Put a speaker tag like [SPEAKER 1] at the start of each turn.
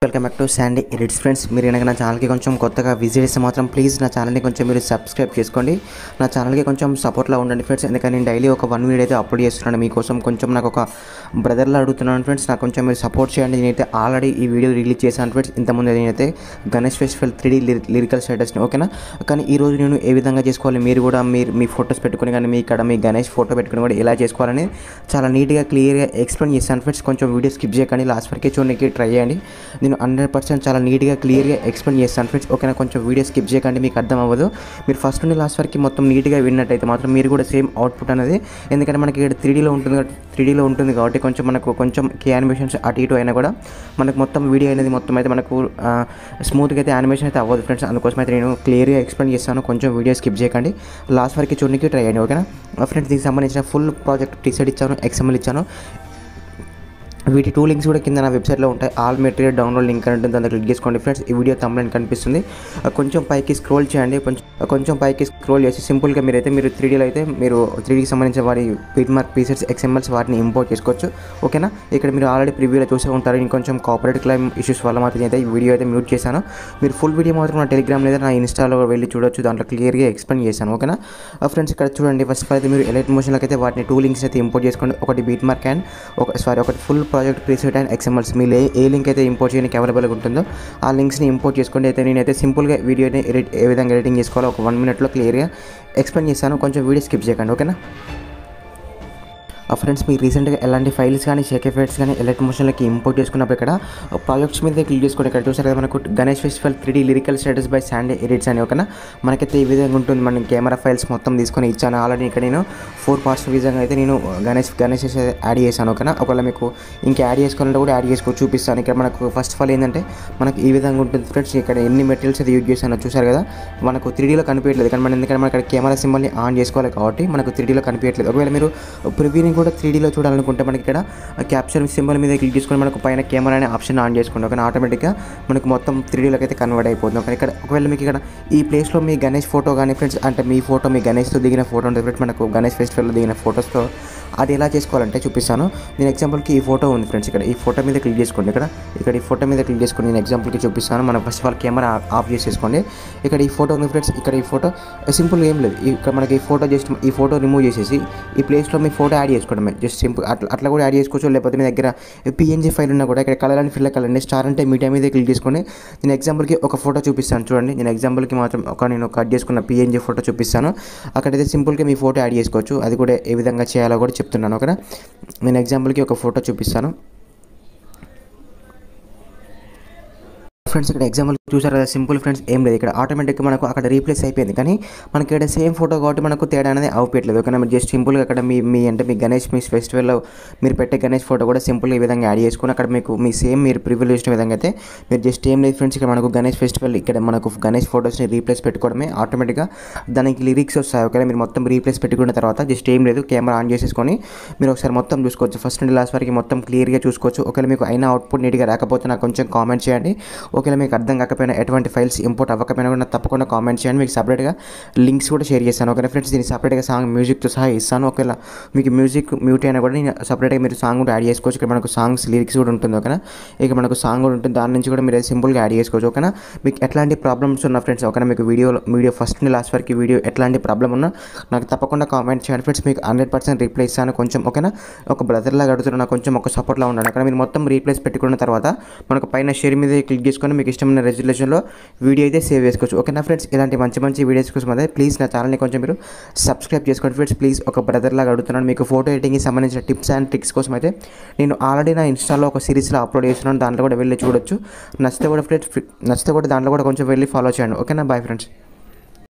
[SPEAKER 1] Welcome back to Sandy edits friends. మీరు కనుక నా ఛానల్కి కొంచెం కొత్తగా విజిట్ చేస్తే మాత్రం ప్లీజ్ నా ఛానల్ని కొంచెం మీరు సబ్స్క్రైబ్ చేసుకోండి. నా ఛానల్కి కొంచెం సపోర్ట్లో ఉండండి ఫ్రెండ్స్. ఎందుకంటే నేను డైలీ ఒక 1 వీడియో అయితే అప్లోడ్ చేస్తున్నాను మీకోసం. కొంచెం నాకు ఒక బ్రదర్లా అడుగుతున్నాను ఫ్రెండ్స్, నాకు కొంచెం మీరు సపోర్ట్ చేయండి. నేనైతే ఆల్రెడీ ఈ వీడియో రిలీజ్ చేశాను ఫ్రెండ్స్. ఇంతకుముందు నేనైతే గణేష్ ఫెస్టివల్ 3D లిరికల్ స్టేటస్ని, ఓకేనా. కానీ ఈరోజు నేను ఏ విధంగా చేసుకోవాలి, మీరు కూడా మీ ఫొటోస్ పెట్టుకుని కానీ మీ ఇక్కడ మీ గణేష్ ఫోటో పెట్టుకుని కూడా ఎలా చేసుకోవాలని చాలా నీట్గా క్లియర్గా ఎక్స్ప్లెయిన్ చేశాను ఫ్రెండ్స్. కొంచెం వీడియో స్కిప్ చేయకండి, లాస్ట్ వరకు చూడడానికి ట్రై చేయండి. నేను 100% చాలా నీట్గా క్లియర్గా ఎక్స్ప్లెయిన్ చేస్తాను ఫ్రెండ్స్, ఓకేనా. కొంచెం వీడియో స్కిప్ చేయకండి, మీకు అర్థం అవ్వదు. మీరు ఫస్ట్ నుండి లాస్ట్ వరకు మొత్తం నీట్గా విన్నట్టయితే మాత్రం మీరు కూడా సేమ్ అవుట్పుట్ అనేది, ఎందుకంటే మనకి ఇక్కడ 3Dలో ఉంటుంది కాబట్టి కొంచెం కీ యానిమేషన్స్ అటు ఇటు అయినా కూడా మనకు మొత్తం వీడియో అనేది మొత్తం అయితే మనకు స్మూత్గా అయితే యానిమేషన్ అయితే అవ్వదు ఫ్రెండ్స్. అందుకోసం అయితే నేను క్లియర్గా ఎక్స్ప్లెయిన్ చేస్తాను. కొంచెం వీడియో స్కిప్ చేయకండి, లాస్ట్ వరకు చూడడానికి ట్రై చేయండి, ఓకేనా. ఫ్రెండ్స్, దీనికి సంబంధించిన ఫుల్ ప్రాజెక్ట్ టీసెట్ ఇచ్చాను, XML ఇచ్చాను. వీటి 2 లింక్స్ కూడా కింద నా వెబ్సైట్లో ఉంటాయి. ఆల్ మెటీరియల్ డౌన్లోడ్ లింక్ అంటే దాన్ని క్లిక్ చేసుకోండి ఫ్రెండ్స్. ఈ వీడియో తమ్ములని కనిపిస్తుంది, కొంచెం పైకి స్క్రోల్ చేయండి. కొంచెం పైకి స్క్రోల్ చేసి సింపుల్గా మీరు 3Dలో అయితే మీరు 3Dకి సంబంధించిన వారి బిట్ మార్క్ పీసెస్ XMLs వాటిని ఇంపోర్ట్ చేసుకోవచ్చు, ఓకేనా. ఇక్కడ మీరు ఆల్రెడీ ప్రివ్యూలో చూసే ఉంటారు. ఇంకొంచెం కాపరేట్ క్లైమ్ ఇష్యూస్ వల్ల మాత్రం అయితే ఈ వీడియో అయితే మ్యూట్ చేశాను. మీరు ఫుల్ వీడియో మాత్రం నా టెలిగ్రామ్ లేదా నా ఇన్స్టాలో వెళ్ళి చూడొచ్చు, దాంట్లో క్లియర్గా ఎక్స్ప్లెయిన్ చేశాను, ఓకేనా. ఫ్రెండ్స్, ఇక్కడ చూడండి. ఫస్ట్ ఆఫ్ ఆల్ అయితే మీరు ఎలైట్ మోషన్లోకి అయితే వాటిని 2 లింక్స్ అయితే ఇంపోర్ట్ చేసుకోండి. ఒకటి బిట్ మార్క్ అండ్ ఒకటి full project preset and XMLs. మీరు ఏ లింక్ అయితే ఇంపోర్ట్ చేయడానికి అవైలబుల్గా ఉంటుందో ఆ లింక్స్ని ఇంపోర్ట్ చేసుకోండి. అయితే నేనైతే సింపుల్గా వీడియోని ఏ విధంగా ఎడిటింగ్ చేసుకోవాలో ఒక 1 మినిట్లో క్లియర్గా ఎక్స్ప్లెయిన్ చేస్తాను. కొంచెం వీడియో స్కిప్ చేయకండి, ఓకేనా. ఫ్రెండ్స్, మీరు రీసెంట్గా ఎలాంటి ఫైల్స్ కానీ షేక్ ఎఫెక్ట్స్ కానీ ఎలైట్ మోషన్లోకి ఇంపోర్ట్ చేసుకున్నప్పుడు ఇక్కడ ప్రాజెక్ట్స్ మీద క్లిక్ చేసుకోండి. ఇక్కడ చూసారు కదా మనకు Ganesh festival 3D lyrical status by Sandy edits అని, ఓకేనా. మనకైతే ఈ విధంగా ఉంటుంది. మనం కెమెరా ఫైల్స్ మొత్తం తీసుకొని ఇచ్చాను ఆల్రెడీ. ఇక్కడ నేను 4 పార్ట్స్ విధంగా అయితే నేను గణేష్ యాడ్ చేశాను, ఓకేనా. ఒకవేళ మీకు ఇంకా యాడ్ చేసుకోవాలంటే కూడా యాడ్ చేసుకోవచ్చు, చూపిస్తాను. ఇక్కడ మనకు ఫస్ట్ ఆఫ్ ఆల్ ఏంటంటే మనకు ఈ విధంగా ఉంటుంది ఫ్రెండ్స్. ఇక్కడ ఎన్ని మెటీరియల్స్ అయితే యూజ్ చేశానో చూసారు కదా. మనకు 3Dలో కనిపించట్లేదు, కానీ ఎందుకంటే మన ఇక్కడ కెమెరా సింబల్ని ఆన్ చేసుకోవాలి కాబట్టి మనకు 3Dలో కనిపించట్లేదు. ఒకవేళ మీరు ప్రివ్యూని కూడా 3Dలో చూడాలనుకుంటే మనకి ఇక్కడ క్యాప్చర్ సింబల్ మీద క్లిక్ చేసుకొని మనకు పైన కెమెరా అనే ఆప్షన్ ఆన్ చేసుకోండి, ఓకే. ఆటోమేటిక్గా మనకు మొత్తం 3Dలోకి అయితే కన్వర్ట్ అయిపోతుంది, ఓకే. ఇక్కడ ఒకవేళ మీకు ఇక్కడ ఈ ప్లేస్లో మీ గణేష్ ఫోటో కానీ ఫ్రెండ్స్, అంటే మీ ఫోటో మీ గణేష్తో దిగిన ఫోటో ఉంటుంది ఫ్రెండ్స్, మనకు గణేష్ ఫెస్టివల్లో దిగిన ఫోటోస్తో అది ఎలా చేసుకోవాలంటే చూపిస్తాను. నేను ఎగ్జాంపుల్కి ఈ ఫోటో ఉంది ఫ్రెండ్స్. ఇక్కడ ఈ ఫోటో మీద క్లిక్ చేసుకోండి. ఇక్కడ ఈ ఫోటో మీద క్లిక్ చేసుకొని నేను ఎగ్జాంపుల్కి చూపిస్తాను. మనం first of all camera off చేసేసుకోండి. ఇక్కడ ఈ ఫోటో ఉంది ఫ్రెండ్స్. ఇక్కడ ఈ ఫోటో సింపుల్గా ఏం లేదు. ఇక్కడ మనకి ఈ ఫోటో జస్ట్ ఈ ఫోటో రిమూవ్ చేసేసి ఈ ప్లేస్లో మీ ఫోటో యాడ్ చేసుకోవడమే, జస్ట్ సింపుల్. అట్లా కూడా యాడ్ చేసుకోవచ్చు. లేకపోతే మీ దగ్గర PNG ఫైల్ ఉన్నా కూడా ఇక్కడ కలర్ అని ఫిల్ కలండి. స్టార్ అంటే మీడియా మీద క్లిక్ చేసుకొని నేను ఎగ్జాంపుల్కి ఒక ఫోటో చూపిస్తాను చూడండి. నేను ఎగ్జాంపుల్కి మాత్రం నేను కట్ చేసుకున్న PNG ఫోటో చూపిస్తాను. అక్కడైతే సింపుల్గా మీ ఫోటో యాడ్ చేసుకోవచ్చు. అది కూడా ఏ విధంగా చేయాలో కూడా చెప్తున్నాను, ఓకేనా. నేను ఎగ్జాంపుల్కి ఒక ఫోటో చూపిస్తాను ఫ్రెండ్స్. ఇక్కడ ఎగ్జాంపుల్ చూసారు కదా, సింపుల్ ఫ్రెండ్స్. ఏం లేదు, ఇక్కడ ఆటోమేటిక్గా మనకు అక్కడ రీప్లేస్ అయిపోయింది. కానీ మనకి ఇక్కడ సేమ్ ఫోటో కాబట్టి మనకు తేడా అనేది అవుపేయట్లేదు, ఓకేనా. మీరు జస్ట్ సింపుల్గా అక్కడ మీ గణేష్ మీ ఫెస్టివల్లో మీరు పెట్టే గణేష్ ఫోటో కూడా సింపుల్గా ఈ విధంగా యాడ్ చేసుకుని అక్కడ మీకు మీరు ప్రివ్యూలో చేసిన విధంగా అయితే మీరు జస్ట్ ఏం లేదు ఫ్రెండ్స్. ఇక్కడ మనకు గణేష్ ఫెస్టివల్ ఇక్కడ మనకు గణేష్ ఫోటోస్ని రీప్లేస్ పెట్టుకోవడమే. ఆటోమేటిక్గా దానికి లిరిక్స్ వస్తాయి, ఓకేనా. మీరు మొత్తం రీప్లేస్ పెట్టుకున్న తర్వాత జస్ట్ ఏం లేదు, కెమెరా ఆన్ చేసేసుకొని మీరు ఒకసారి మొత్తం చూసుకోవచ్చు. ఫస్ట్ నుండి లాస్ట్ వరకు మొత్తం క్లియర్గా చూసుకోవచ్చు. ఒకవేళ మీకు అయినా అవుట్పుట్ నీట్గా రాకపోతే నాకు కొంచెం కామెంట్ చేయండి. ఒకవేళ మీకు అర్థం కాకపోయినా ఎటువంటి ఫైల్స్ ఇంపోర్ట్ అవ్వకపోయినా కూడా తప్పకుండా కామెంట్ చేయండి. మీకు సపరేట్గా లింక్స్ కూడా షేర్ చేస్తాను, ఓకే ఫ్రెండ్స్. దీనికి సపరేట్గా సాంగ్ మ్యూజిక్తో సహా ఇస్తాను. ఒకవేళ మీకు మ్యూజిక్ మ్యూట్ అయినా కూడా నేను సపరేట్గా మీరు సాంగ్ కూడా యాడ్ చేసుకోవచ్చు. ఇక్కడ మనకు సాంగ్స్ లిరిక్స్ కూడా ఉంటుంది, ఓకేనా. ఇక మనకు సాంగ్ కూడా ఉంటుంది, దాని నుంచి కూడా మీరు సింపుల్గా యాడ్ చేసుకోవచ్చు, ఓకేనా. మీకు ఎట్లాంటి ప్రాబ్లమ్స్ ఉన్నా ఫ్రెండ్స్, ఓకేనా, మీకు వీడియో ఫస్ట్ నుండి లాస్ట్ వరకు వీడియో ఎట్లాంటి ప్రాబ్లం ఉన్నా నాకు తప్పకుండా కామెంట్ చేయండి ఫ్రెండ్స్. మీకు 100% రిప్లై ఇస్తాను. కొంచెం, ఓకేనా, ఒక బ్రదర్లాగా అడుగుతున్నా, కొంచెం ఒక సపోర్ట్లా ఉండండి, అక్కడ మీరు మొత్తం రీప్లేస్ పెట్టుకున్న తర్వాత మనకు పైన షేర్ మీద క్లిక్ చేసుకొని మీకు ఇష్టమైన రెజల్యూషన్లో వీడియో అయితే సేవ్ చేసుకోవచ్చు, ఓకేనా ఫ్రెండ్స్. ఇలాంటి మంచి వీడియోస్ కోసం అయితే ప్లీజ్ నా ఛానల్ని కొంచెం మీరు సబ్స్క్రైబ్ చేసుకోండి ఫ్రెండ్స్. ప్లీజ్, ఒక బ్రదర్లాగా అడుగుతున్నాను. మీకు ఫోటో ఎడిటింగ్కి సంబంధించిన టిప్స్ అండ్ ట్రిక్స్ కోసం అయితే నేను ఆల్రెడీ నా ఇన్స్టాలో ఒక సిరీస్లో అప్లోడ్ చేస్తున్నాను, దాంట్లో కూడా వెళ్ళి చూడొచ్చు. నచ్చితే కూడా దాంట్లో కూడా కొంచెం వెళ్ళి ఫాలో చేయండి, ఓకేనా. Bye friends.